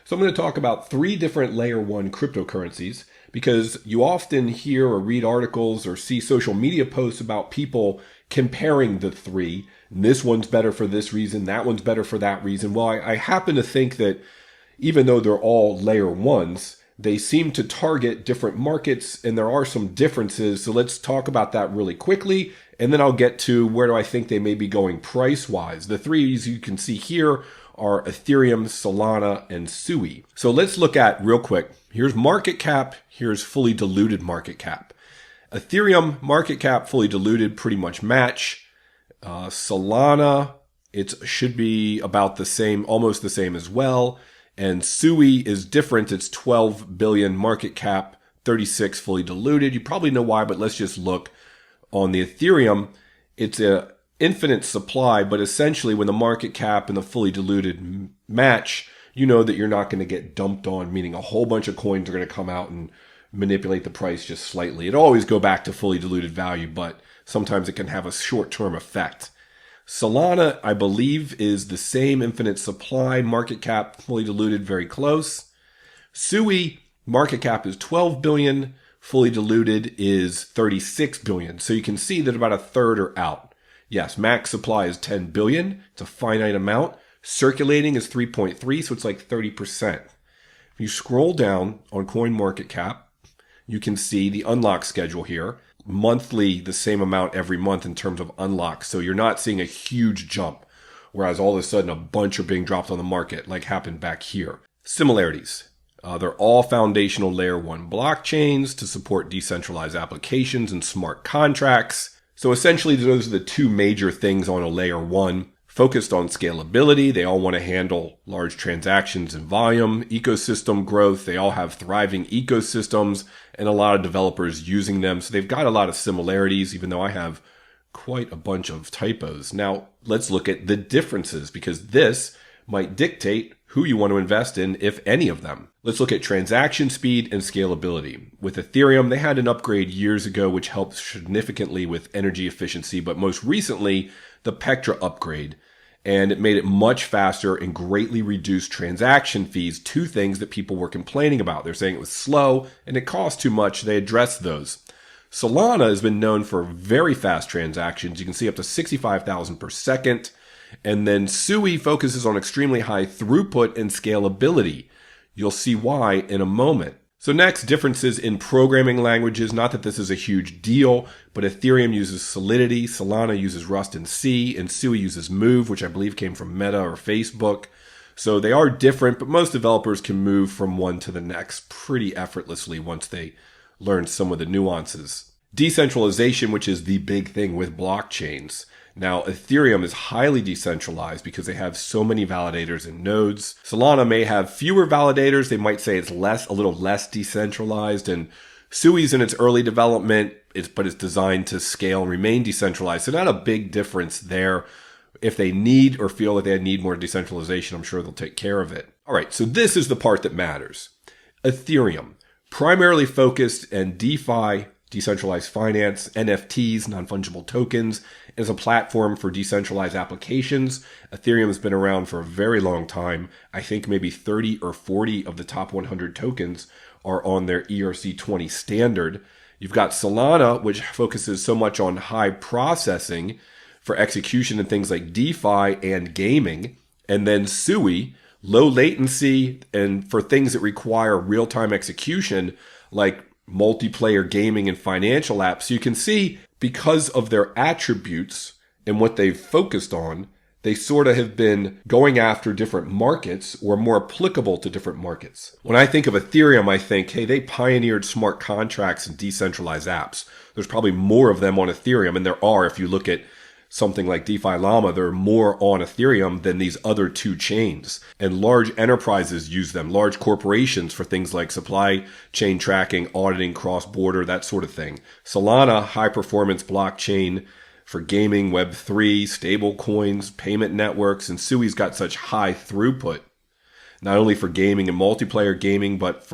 So I'm going to talk about 3 different layer 1 cryptocurrencies because you often hear or read articles or see social media posts about people comparing the 3. This one's better for this reason, that one's better for that reason. Well, I happen to think that even though they're all layer 1s, they seem to target different markets and there are some differences. So let's talk about that really quickly. And then I'll get to where do I think they may be going price-wise. The 3s you can see here are Ethereum, Solana, and SUI. So let's look at real quick. Here's market cap. Here's fully diluted market cap. Ethereum market cap, fully diluted, pretty much match. Solana, it should be about the same, almost the same as well. And SUI is different. It's 12 billion market cap, 36 fully diluted. You probably know why, but let's just look. On the Ethereum, it's a infinite supply, but essentially when the market cap and the fully diluted match, you know that you're not going to get dumped on, meaning a whole bunch of coins are going to come out and manipulate the price just slightly. It'll always go back to fully diluted value, but sometimes it can have a short-term effect. Solana, I believe, is the same infinite supply, market cap, fully diluted, very close. SUI, market cap is 12 billion, fully diluted is 36 billion. So you can see that about a third are out. Yes, max supply is 10 billion. It's a finite amount. Circulating is 3.3, so it's like 30%. If you scroll down on CoinMarketCap, you can see the unlock schedule here. Monthly, the same amount every month in terms of unlocks. So you're not seeing a huge jump, whereas all of a sudden a bunch are being dropped on the market like happened back here. Similarities. They're all foundational layer 1 blockchains to support decentralized applications and smart contracts. So essentially those are the 2 major things on a layer 1. Focused on scalability, they all want to handle large transactions and volume, ecosystem growth, they all have thriving ecosystems and a lot of developers using them. So they've got a lot of similarities, even though I have quite a bunch of typos. Now let's look at the differences because this might dictate who you want to invest in, if any of them. Let's look at transaction speed and scalability. With Ethereum, they had an upgrade years ago, which helped significantly with energy efficiency, but most recently, the Pectra upgrade, and it made it much faster and greatly reduced transaction fees, 2 things that people were complaining about. They're saying it was slow and it cost too much. They addressed those. Solana has been known for very fast transactions. You can see up to 65,000 per second. And then SUI focuses on extremely high throughput and scalability. You'll see why in a moment. So next, differences in programming languages. Not that this is a huge deal, but Ethereum uses Solidity, Solana uses Rust and C, and SUI uses Move, which I believe came from Meta or Facebook. So they are different, but most developers can move from one to the next pretty effortlessly once they learn some of the nuances. Decentralization, which is the big thing with blockchains. Now, Ethereum is highly decentralized because they have so many validators and nodes. Solana may have fewer validators. They might say it's a little less decentralized. And SUI's in its early development, but it's designed to scale and remain decentralized. So not a big difference there. If they need or feel that they need more decentralization, I'm sure they'll take care of it. All right, so this is the part that matters. Ethereum, primarily focused in DeFi, decentralized finance, NFTs, non-fungible tokens, as a platform for decentralized applications. Ethereum has been around for a very long time. I think maybe 30 or 40 of the top 100 tokens are on their ERC20 standard. You've got Solana, which focuses so much on high processing for execution and things like DeFi and gaming. And then SUI, low latency, and for things that require real-time execution, like multiplayer gaming and financial apps. So you can see because of their attributes and what they've focused on, they sort of have been going after different markets or more applicable to different markets. When I think of Ethereum, I think, hey, they pioneered smart contracts and decentralized apps. There's probably more of them on Ethereum, and there are if you look at something like DeFi Llama, there are more on Ethereum than these other 2 chains. And large enterprises use them, large corporations for things like supply chain tracking, auditing, cross-border, that sort of thing. Solana, high-performance blockchain for gaming, Web3, stable coins, payment networks, and SUI's got such high throughput, not only for gaming and multiplayer gaming, but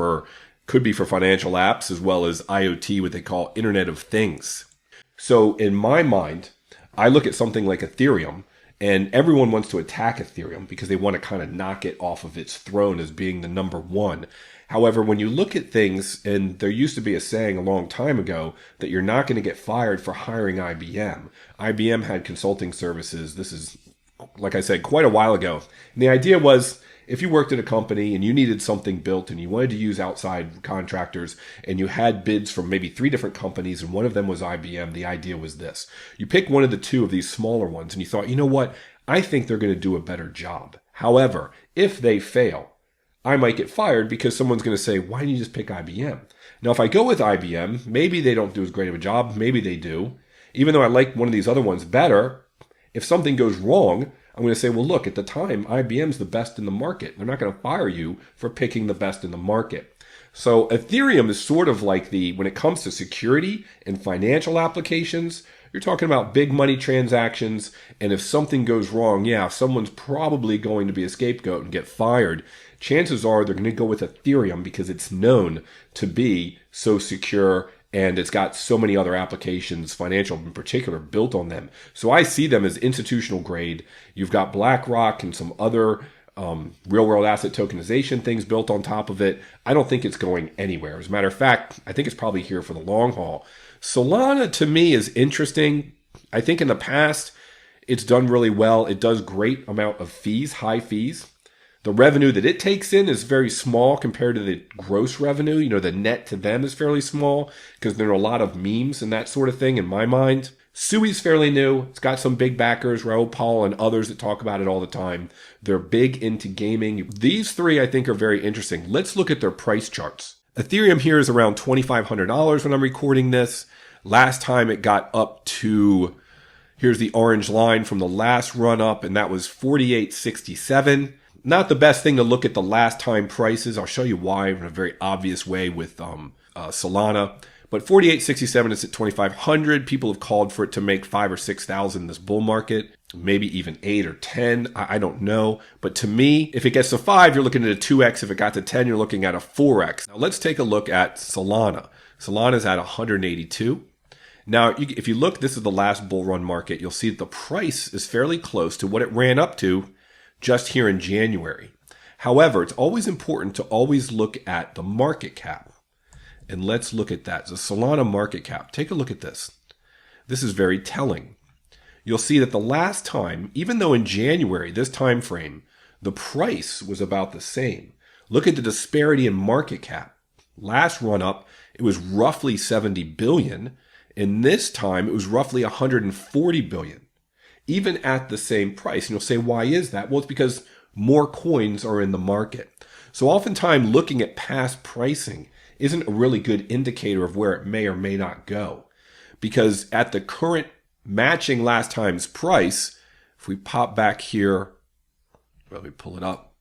could be for financial apps as well as IoT, what they call Internet of Things. So in my mind, I look at something like Ethereum, And everyone wants to attack Ethereum because they want to kind of knock it off of its throne as being the number one. However, when you look at things, and there used to be a saying a long time ago that you're not going to get fired for hiring IBM. IBM had consulting services. This is, like I said, quite a while ago. And the idea was, if you worked at a company and you needed something built and you wanted to use outside contractors and you had bids from maybe 3 different companies and one of them was IBM, the idea was this. You pick one of the 2 of these smaller ones and you thought, you know what? I think they're going to do a better job. However, if they fail, I might get fired because someone's going to say, why didn't you just pick IBM? Now, if I go with IBM, maybe they don't do as great of a job. Maybe they do. Even though I like one of these other ones better, if something goes wrong, I'm going to say, well, look, at the time, IBM's the best in the market. They're not going to fire you for picking the best in the market. So Ethereum is sort of like when it comes to security and financial applications, you're talking about big money transactions. And if something goes wrong, yeah, someone's probably going to be a scapegoat and get fired. Chances are they're going to go with Ethereum because it's known to be so secure and it's got so many other applications, financial in particular, built on them. So I see them as institutional grade. You've got BlackRock and some other real-world asset tokenization things built on top of it. I don't think it's going anywhere. As a matter of fact, I think it's probably here for the long haul. Solana, to me, is interesting. I think in the past, it's done really well. It does great amount of fees, high fees. The revenue that it takes in is very small compared to the gross revenue. You know, the net to them is fairly small because there are a lot of memes and that sort of thing in my mind. SUI's fairly new. It's got some big backers, Raoul Pal and others that talk about it all the time. They're big into gaming. These 3, I think, are very interesting. Let's look at their price charts. Ethereum here is around $2,500 when I'm recording this. Last time it got up to, here's the orange line from the last run up, and that was $48.67. Not the best thing to look at the last time prices. I'll show you why in a very obvious way with Solana. But 48.67 is at 2,500. People have called for it to make 5,000 or 6,000 in this bull market, maybe even 8 or 10. I don't know. But to me, if it gets to 5, you're looking at a 2x. If it got to 10, you're looking at a 4x. Now let's take a look at Solana. Solana's at 182. Now, if you look, this is the last bull run market. You'll see that the price is fairly close to what it ran up to just here in January. However, it's always important to always look at the market cap. And let's look at that. The Solana market cap. Take a look at this. This is very telling. You'll see that the last time, even though in January, this time frame, the price was about the same. Look at the disparity in market cap. Last run up, it was roughly 70 billion. And this time, it was roughly 140 billion. Even at the same price. And you'll say, why is that? Well, it's because more coins are in the market. So oftentimes looking at past pricing isn't a really good indicator of where it may or may not go. Because at the current matching last time's price, if we pop back here, let me pull it up.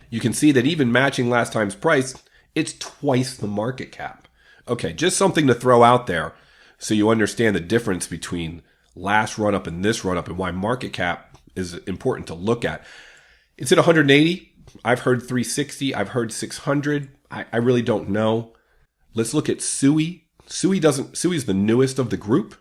You can see that even matching last time's price, it's twice the market cap. Okay, just something to throw out there so you understand the difference between last run up and this run up and why market cap is important to look at. It's at 180. I've heard 360. I've heard 600. I really don't know. Let's look at SUI. SUI's the newest of the group.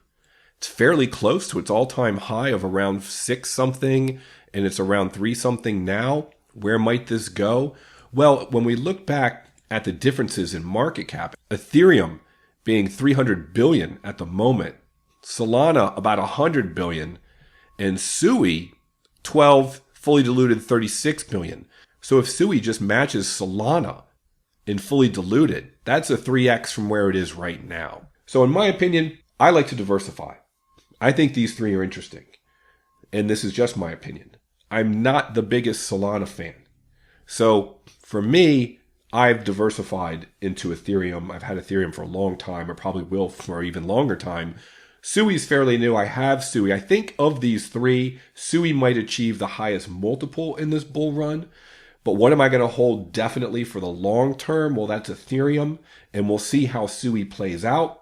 It's fairly close to its all-time high of around 6 something, and it's around 3 something now. Where might this go? Well, when we look back at the differences in market cap, Ethereum being 300 billion at the moment, Solana about 100 billion, and SUI 12, fully diluted 36 billion. So if SUI just matches Solana in fully diluted, that's a 3x from where it is right now. So in my opinion, I like to diversify. I think these 3 are interesting. And this is just my opinion. I'm not the biggest Solana fan. So for me, I've diversified into Ethereum. I've had Ethereum for a long time. I probably will for an even longer time. SUI's fairly new. I have SUI. I think of these 3, SUI might achieve the highest multiple in this bull run. But what am I going to hold definitely for the long term? Well, that's Ethereum. And we'll see how SUI plays out.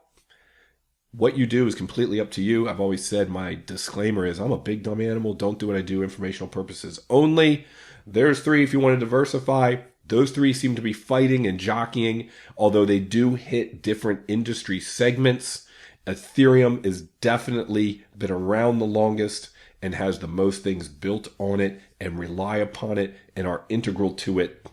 What you do is completely up to you. I've always said my disclaimer is I'm a big dumb animal. Don't do what I do. Informational purposes only. There's 3 if you want to diversify. Those 3 seem to be fighting and jockeying, although they do hit different industry segments. Ethereum is definitely been around the longest and has the most things built on it and rely upon it and are integral to it.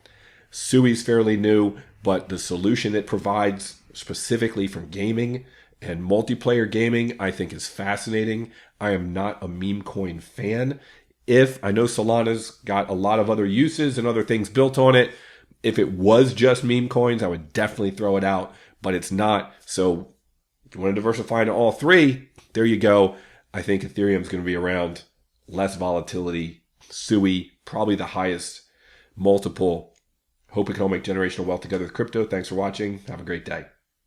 SUI is fairly new, but the solution it provides specifically for gaming and multiplayer gaming, I think is fascinating. I am not a meme coin fan. I know Solana's got a lot of other uses and other things built on it. If it was just meme coins, I would definitely throw it out, but it's not. So if you want to diversify into all three, there you go. I think Ethereum is going to be around, less volatility. SUI, probably the highest multiple. Hope we can all make generational wealth together with crypto. Thanks for watching. Have a great day.